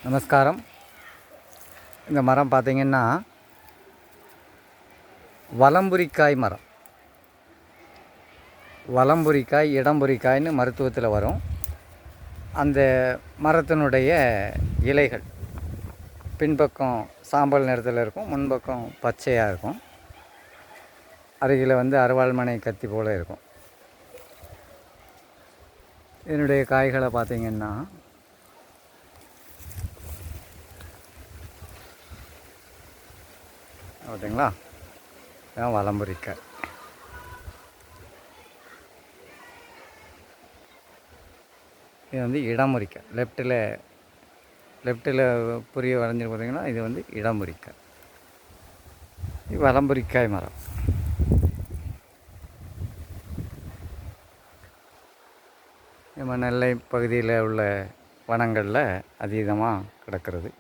நமஸ்காரம். இந்த மரம் பார்த்திங்கன்னா வலம்புரிக்காய் மரம். வலம்புரிக்காய், இடம்புரிக்காய்னு மருத்துவத்தில் வரும். அந்த மரத்தினுடைய இலைகள் பின்பக்கம் சாம்பல் நிறத்தில் இருக்கும், முன்பக்கம் பச்சையாக இருக்கும். அருகில் அருவாள்மனை கத்தி போல் இருக்கும். இதனுடைய காய்களை பார்த்திங்கன்னா பார்த்தீங்களா, இதான் வலம்புரிக்காய். இது இடமுறிக்காய். லெஃப்ட்டில் புரிய வரைஞ்சி பார்த்தீங்கன்னா இது இடமுறிக்காய். இது வலம்புரிக்காய் மரம். நம்ம நெல்லை பகுதியில் உள்ள வனங்களில் அதீதமாக கிடக்கிறது.